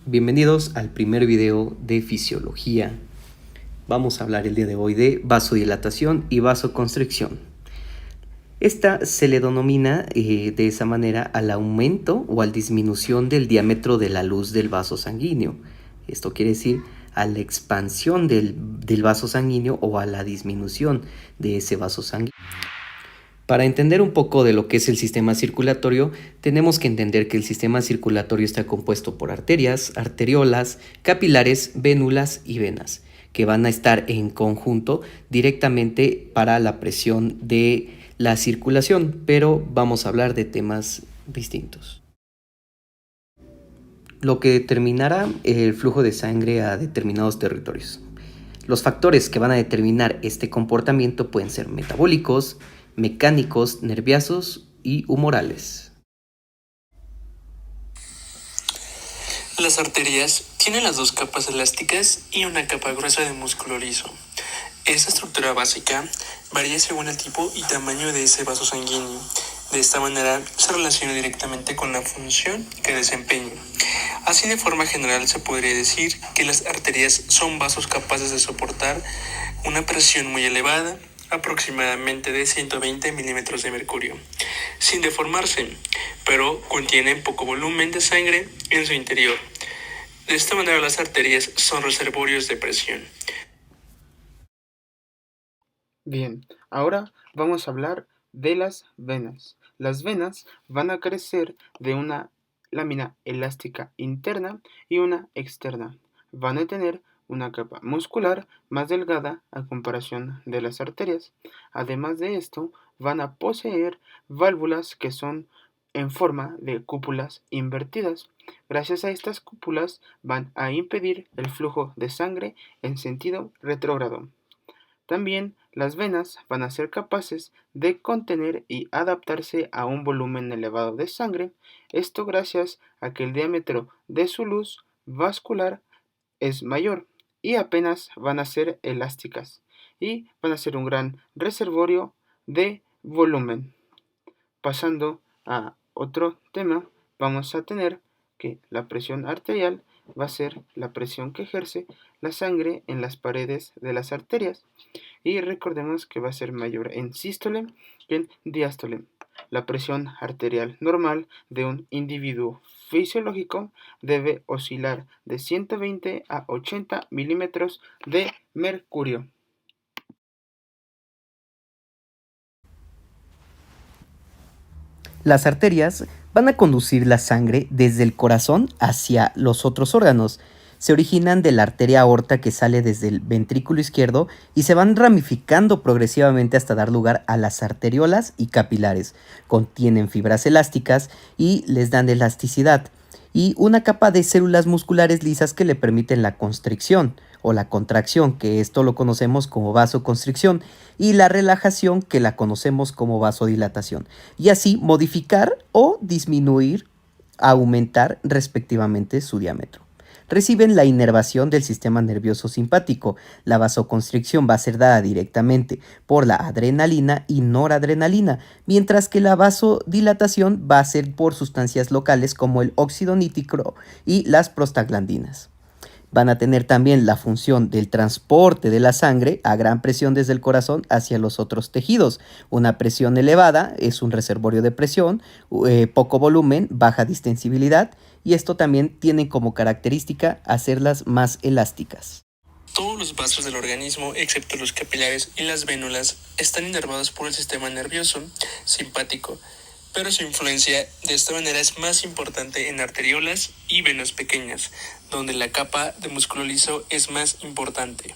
Bienvenidos al primer video de fisiología. Vamos a hablar el día de hoy de vasodilatación y vasoconstricción. Esta se le denomina de esa manera al aumento o a la disminución del diámetro de la luz del vaso sanguíneo. Esto quiere decir a la expansión del vaso sanguíneo o a la disminución de ese vaso sanguíneo. Para entender un poco de lo que es el sistema circulatorio, tenemos que entender que el sistema circulatorio está compuesto por arterias, arteriolas, capilares, vénulas y venas, que van a estar en conjunto directamente para la presión de la circulación, pero vamos a hablar de temas distintos. Lo que determinará el flujo de sangre a determinados territorios. Los factores que van a determinar este comportamiento pueden ser metabólicos, mecánicos, nerviosos y humorales. Las arterias tienen las dos capas elásticas y una capa gruesa de músculo liso. Esta estructura básica varía según el tipo y tamaño de ese vaso sanguíneo. De esta manera se relaciona directamente con la función que desempeña. Así, de forma general, se podría decir que las arterias son vasos capaces de soportar una presión muy elevada, aproximadamente de 120 milímetros de mercurio, sin deformarse, pero contienen poco volumen de sangre en su interior. De esta manera, las arterias son reservorios de presión. Bien, ahora vamos a hablar de las venas. Las venas van a crecer de una lámina elástica interna y una externa. Van a tener una capa muscular más delgada a comparación de las arterias. Además de esto, van a poseer válvulas que son en forma de cúpulas invertidas. Gracias a estas cúpulas van a impedir el flujo de sangre en sentido retrógrado. También las venas van a ser capaces de contener y adaptarse a un volumen elevado de sangre, esto gracias a que el diámetro de su luz vascular es mayor y apenas van a ser elásticas y van a ser un gran reservorio de volumen. Pasando a otro tema, vamos a tener que la presión arterial va a ser la presión que ejerce la sangre en las paredes de las arterias y recordemos que va a ser mayor en sístole que en diástole. La presión arterial normal de un individuo fisiológico debe oscilar de 120 a 80 milímetros de mercurio. Las arterias van a conducir la sangre desde el corazón hacia los otros órganos. Se originan de la arteria aorta que sale desde el ventrículo izquierdo y se van ramificando progresivamente hasta dar lugar a las arteriolas y capilares. Contienen fibras elásticas y les dan elasticidad y una capa de células musculares lisas que le permiten la constricción o la contracción, que esto lo conocemos como vasoconstricción, y la relajación, que la conocemos como vasodilatación, y así modificar o disminuir, aumentar respectivamente su diámetro. Reciben la inervación del sistema nervioso simpático. La vasoconstricción va a ser dada directamente por la adrenalina y noradrenalina, mientras que la vasodilatación va a ser por sustancias locales como el óxido nítrico y las prostaglandinas. Van a tener también la función del transporte de la sangre a gran presión desde el corazón hacia los otros tejidos. Una presión elevada es un reservorio de presión, poco volumen, baja distensibilidad, y esto también tiene como característica hacerlas más elásticas. Todos los vasos del organismo, excepto los capilares y las vénulas, están inervados por el sistema nervioso simpático, pero su influencia de esta manera es más importante en arteriolas y venas pequeñas, donde la capa de músculo liso es más importante.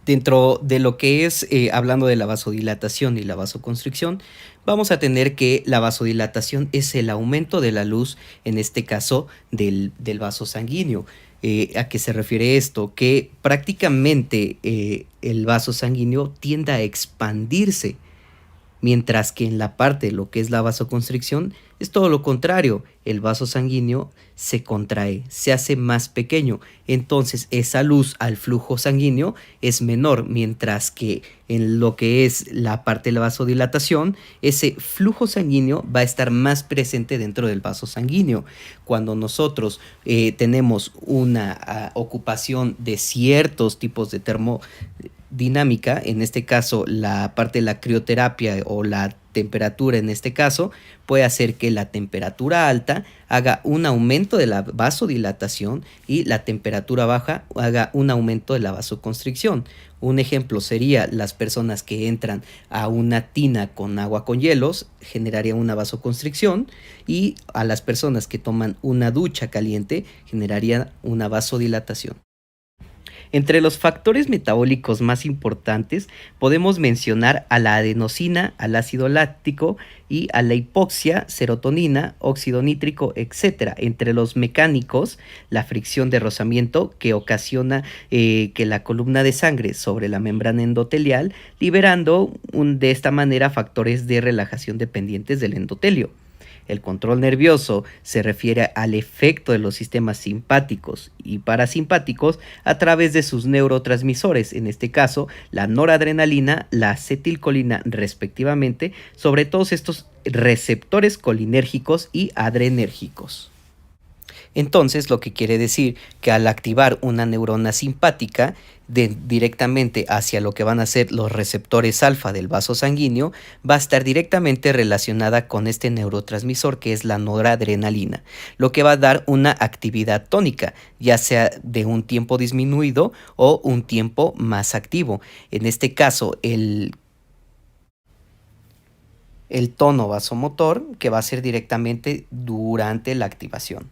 Dentro de lo que es, hablando de la vasodilatación y la vasoconstricción, vamos a tener que la vasodilatación es el aumento de la luz, en este caso del vaso sanguíneo. ¿A qué se refiere esto? Que prácticamente el vaso sanguíneo tiende a expandirse mientras que en la parte de lo que es la vasoconstricción es todo lo contrario, el vaso sanguíneo se contrae, se hace más pequeño, entonces esa luz al flujo sanguíneo es menor, mientras que en lo que es la parte de la vasodilatación, ese flujo sanguíneo va a estar más presente dentro del vaso sanguíneo. Cuando nosotros tenemos una ocupación de ciertos tipos de termodinámica, en este caso la parte de la crioterapia o la temperatura en este caso, puede hacer que la temperatura alta haga un aumento de la vasodilatación y la temperatura baja haga un aumento de la vasoconstricción. Un ejemplo sería las personas que entran a una tina con agua con hielos, generaría una vasoconstricción, y a las personas que toman una ducha caliente generaría una vasodilatación. Entre los factores metabólicos más importantes podemos mencionar a la adenosina, al ácido láctico y a la hipoxia, serotonina, óxido nítrico, etc. Entre los mecánicos, la fricción de rozamiento que ocasiona que la columna de sangre sobre la membrana endotelial, liberando de esta manera factores de relajación dependientes del endotelio. El control nervioso se refiere al efecto de los sistemas simpáticos y parasimpáticos a través de sus neurotransmisores, en este caso la noradrenalina, la acetilcolina respectivamente, sobre todos estos receptores colinérgicos y adrenérgicos. Entonces, lo que quiere decir que al activar una neurona simpática directamente hacia lo que van a ser los receptores alfa del vaso sanguíneo, va a estar directamente relacionada con este neurotransmisor que es la noradrenalina, lo que va a dar una actividad tónica, ya sea de un tiempo disminuido o un tiempo más activo. En este caso, el tono vasomotor, que va a ser directamente durante la activación.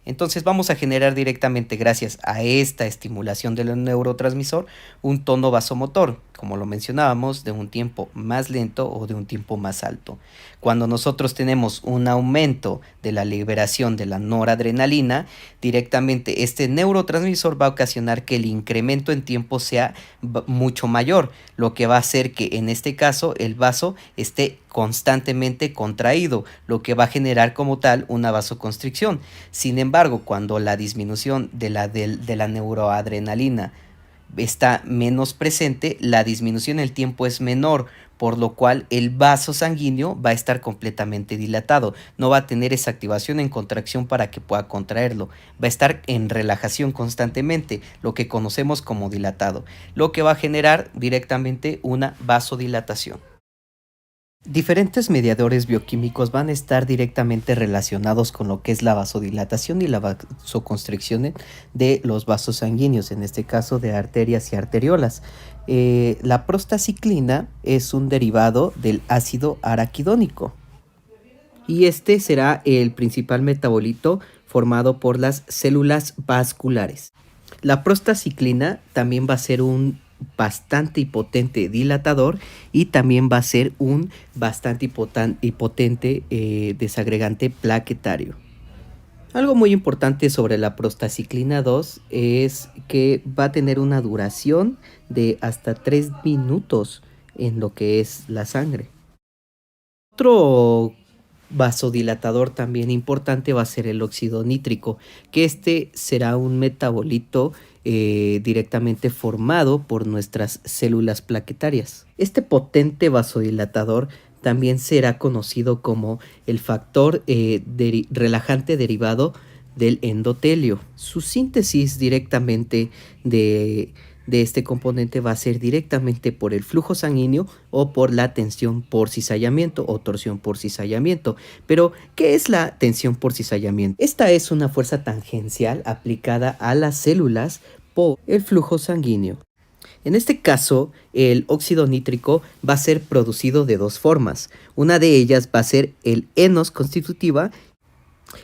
Entonces vamos a generar directamente, gracias a esta estimulación del neurotransmisor, un tono vasomotor, como lo mencionábamos, de un tiempo más lento o de un tiempo más alto. Cuando nosotros tenemos un aumento de la liberación de la noradrenalina, directamente este neurotransmisor va a ocasionar que el incremento en tiempo sea mucho mayor, lo que va a hacer que en este caso el vaso esté constantemente contraído, lo que va a generar como tal una vasoconstricción. Sin embargo, cuando la disminución de la neuroadrenalina está menos presente, la disminución en el tiempo es menor, por lo cual el vaso sanguíneo va a estar completamente dilatado, no va a tener esa activación en contracción para que pueda contraerlo, va a estar en relajación constantemente, lo que conocemos como dilatado, lo que va a generar directamente una vasodilatación. Diferentes mediadores bioquímicos van a estar directamente relacionados con lo que es la vasodilatación y la vasoconstricción de los vasos sanguíneos, en este caso de arterias y arteriolas. La prostaciclina es un derivado del ácido araquidónico y este será el principal metabolito formado por las células vasculares. La prostaciclina también va a ser un bastante y potente dilatador y también va a ser un bastante y potente desagregante plaquetario. Algo muy importante sobre la prostaciclina 2 es que va a tener una duración de hasta 3 minutos en lo que es la sangre. Otro vasodilatador también importante va a ser el óxido nítrico, que este será un metabolito directamente formado por nuestras células plaquetarias. Este potente vasodilatador también será conocido como el factor relajante derivado del endotelio. Su síntesis directamente de este componente va a ser directamente por el flujo sanguíneo o por la tensión por cizallamiento o torsión por cizallamiento. Pero, ¿qué es la tensión por cizallamiento? Esta es una fuerza tangencial aplicada a las células por el flujo sanguíneo. En este caso, el óxido nítrico va a ser producido de dos formas. Una de ellas va a ser el enos constitutiva.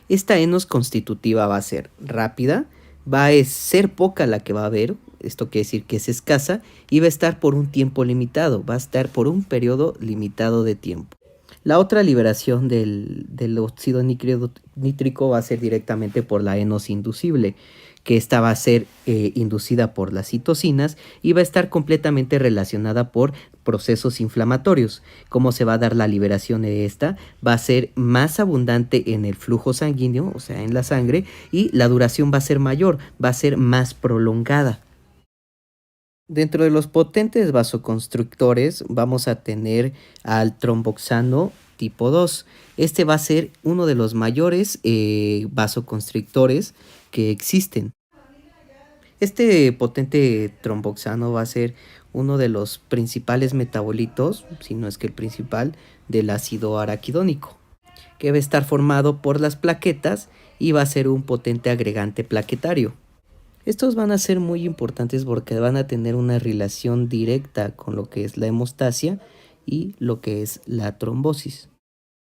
Esta enos constitutiva va a ser rápida, va a ser poca la que va a haber, esto quiere decir que es escasa, y va a estar por un tiempo limitado, va a estar por un periodo limitado de tiempo. La otra liberación del óxido nítrico va a ser directamente por la enos inducible, que esta va a ser inducida por las citocinas y va a estar completamente relacionada por procesos inflamatorios. ¿Cómo se va a dar la liberación de esta? Va a ser más abundante en el flujo sanguíneo, o sea, en la sangre, y la duración va a ser mayor, va a ser más prolongada. Dentro de los potentes vasoconstrictores vamos a tener al tromboxano tipo 2. Este va a ser uno de los mayores vasoconstrictores que existen. Este potente tromboxano va a ser uno de los principales metabolitos, si no es que el principal, del ácido araquidónico, que va a estar formado por las plaquetas y va a ser un potente agregante plaquetario. Estos van a ser muy importantes porque van a tener una relación directa con lo que es la hemostasia y lo que es la trombosis.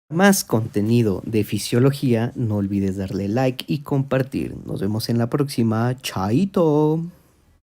Más contenido de fisiología, no olvides darle like y compartir. Nos vemos en la próxima. Chaito.